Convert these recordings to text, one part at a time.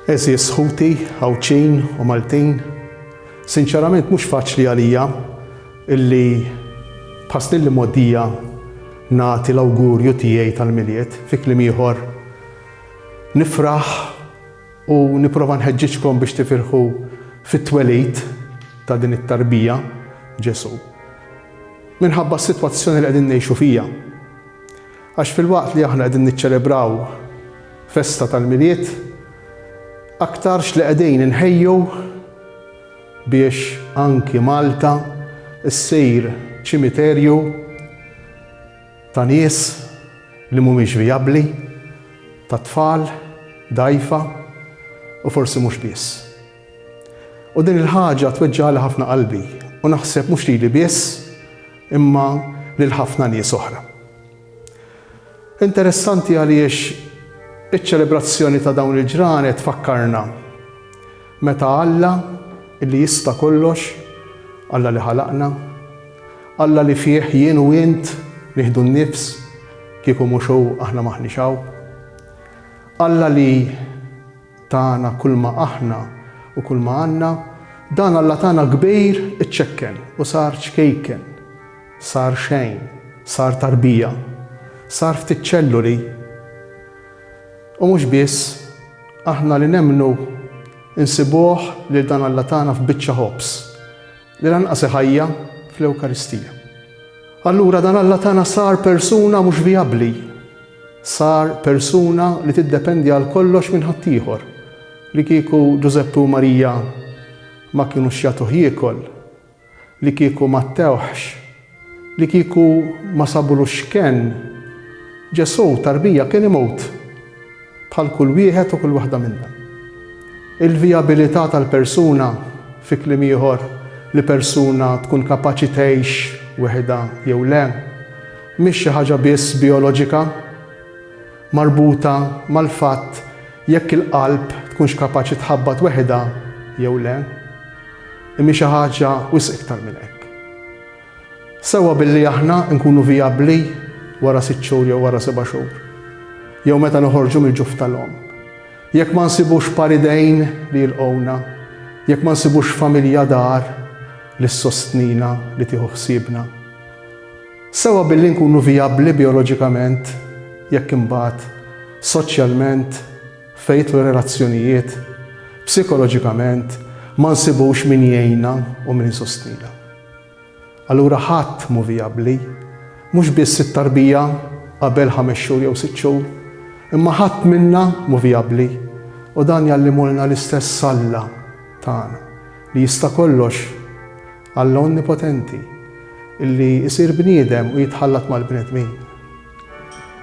Eżis Ħuti, Ħawċin u Maltin, sinċerament mhux faċli għalija illi bħasnilli moddija nagħti l-awgurju tiegħi tal-miliet fi kliem ieħor nifraħ u nipprova nħeġġiġkom biex tifirħu fit-twelid ta' din it-tarbija Ġesu. Minħabba s-sitwazzjoni li qegħdin ngħixu fija. Għax fil-waqt li aħna qegħdin niċċelebraw festa tal-miliet, aktarx li qegħdin inħejju biex anki Malta issir ċimiterju ta' nies li mhumiex vijabbli, ta' tfal, dgħajfa u forsi mhux biss. U din il-ħaġa tweġġagħli ħafna qalbi u naħseb mhux lili biss imma lil ħafna nies oħra. Interessanti għaliex iċ-ċelebrazzjoni ta' dawn il-ġranet tfakkarna meta Alla illi jista' kollox, Alla li ħalaqna, Alla li fih jien u int nieħdu n-nifs kieku mhux hu aħna maħniex, Alla li tagħna kull ma aħna u kull ma għandna, dan Alla tagħna kbir iċċekken u sar ċkejken, sar xejn, sar tarbija, sar ftit ċelluli. U mhux biss aħna li nemmnu insibuh li dan Alla tagħna f'biċċa ħobs li lanqas iħajja fl-Ewkaristija. Allura dan Alla tagħna sar persuna mhux vijabbli, sar persuna li tiddependi għal kollox minn ħaddieħor, li kieku Ġuseppe u Marija ma kienux jagħtuh jiekol, li kieku ma ttewħx, li kieku ma sabulux xken, Ġesu tarbija kien imut bħal kull wieħed u kull waħda minnha. Il-vijabilità tal-persuna fi kliem ieħor li persuna tkun kapaċi tgħix weħda jew le, mhix xi ħaġa biss bioloġika marbuta mal-fatt jekk il-qalb tkunx kapaċi tħabbat weħda jew le, imma xi ħaġa wisq iktar minn hekk. Sewwa billi aħna nkunu vijabbli wara 6 xhur jew wara 7 xhur, jew meta noħorġu mill-ġuf tal-om. Jekk ma nsibux paridejn li jilqowna, jekk ma nsibux familja dar li ssostnina li tieħu ħsiebna. Sewwa billi nkunu vijabbli bioloġikament, jekk imbagħad soċjalment, fejtu relazzjonijiet, psikoloġikament ma nsibux min jgħinna u min jsostnina. Allura ħadd mhu vijabbli, mhux biss it-tarbija qabel 5 xhur jew 6 xhur, imma ħadd minna mhu vijabbli u dan jallimulna l-istess Alla tagħna li jista' kollox, Alla onnipotenti illi jsir bniedem u jitħallat mal-bnedmin.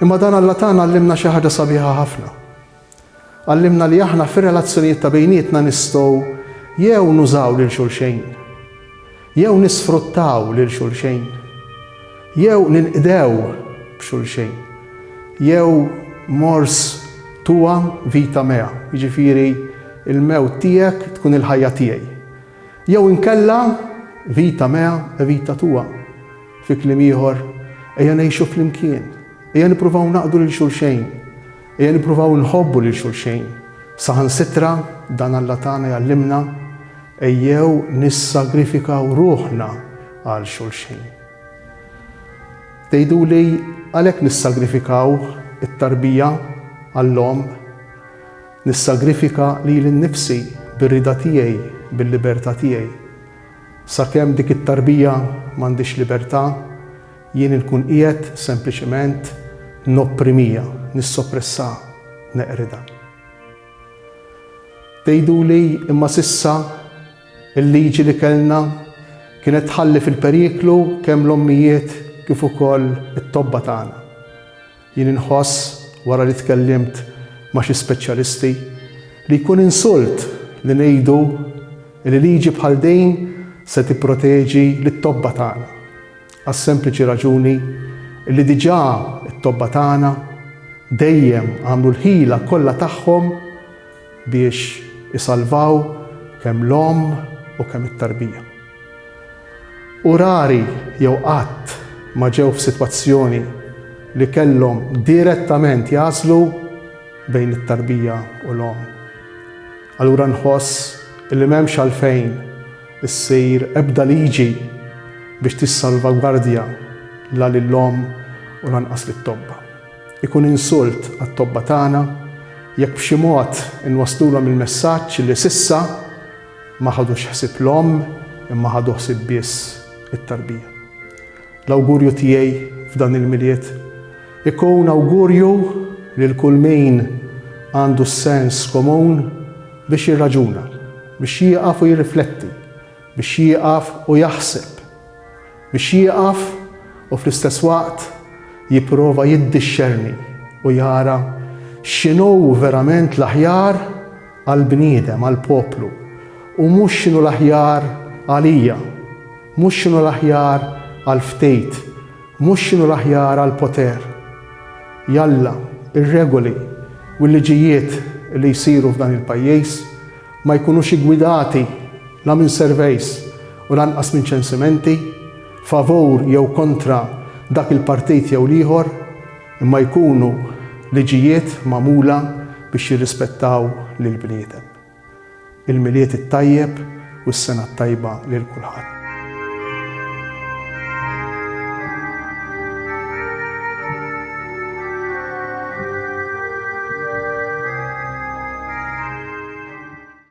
Imma dan Alla tagħna għallimna xi ħaġa sabiħa ħafna. Għallimna li aħna fir-relazzjonijiet ta' bejnietna nistgħu jew nużaw lil xulxejn, jew nisfruttaw lil xulxejn, jew ninqdew b'xulxejn, jew mors tua vita mea, jiġifieri il-mewt tiegħek tkun il-ħajja tiegħi. Jew inkella vita mea e vita tua. Fi kliem ieħor ejja ngħixu flimkien, ejja nippruvaw naqdu lil xulxejn, ejja nippruvaw nħobbu lil xulxejn. Saħansitra dan Alla tagħna jgħallimna ejjew nissagrifikaw ruħna għal xulxejn. Tgħiduli għalhekk nissagrifikaw it-tarbija għall-om, nissagrifika lili nnifsi bir-rida tiegħi, bil-libertà tiegħi. Sakemm dik it-tarbija m'għandix libertà, jien inkun qiegħed sempliċement nopprimija, nissoppressa, neqrida. Tgħiduli imma sissa il-liġi li kellna kienet tħalli fil-periklu kemm l-ommijiet kif ukoll it-tobba tagħna. Jien inħoss wara li tkellimt ma' xi speċjalisti li jkun insult li ngħidu li liġi bħal din se tipproteġi lit-tobba tagħna. Għas-sempliċi raġuni li diġà it-tobba tagħna dejjem għamlu l-ħila kollha tagħhom biex isalvaw kemm l-om u kemm it-tarbija. U rari jew qatt ma ġew f'sitwazzjoni li kellhom direttament jażlu bejn it-tarbija u l-om. Allura nħoss illi m'hemmx għalfejn issir ebda liġi biex tissalvagwardja la lill-om u lanqas lit-tobba. Ikun insult għat-tobba tagħna jekk b'xi mod inwasslulhom il-messaġġ li s'issa ma ħadux ħsieb l-om imma ħadu ħsieb biss it-tarbija. L-awgurju tiegħi f'dan il-miliet ikun awgurju lil kull min għandu sens komun biex jirraġuna, biex jieqaf u jirrifletti, biex jieqaf u jaħseb, biex jieqaf u fl-istess waqt jipprova jiddixxerni u jara x'inhu verament l-aħjar għall-bniedem, għall-poplu, u mhux x'inhu l-aħjar għalija, mhux x'inhu l-aħjar għall-ftejt, mhux x'inhu l-aħjar għall-poter. Jalla, ir-regoli u l-liġijiet li jsiru f'dan il-pajjiż ma jkunux igwidati la minn surveys u lanqas minn ċensimenti favur jew kontra dak il-partit jew ieħor, imma jkunu liġijiet magħmula biex jirrispettaw lill-bniedem. Il-miliet it-tajjeb u s-sena t-tajba lil kulħadd.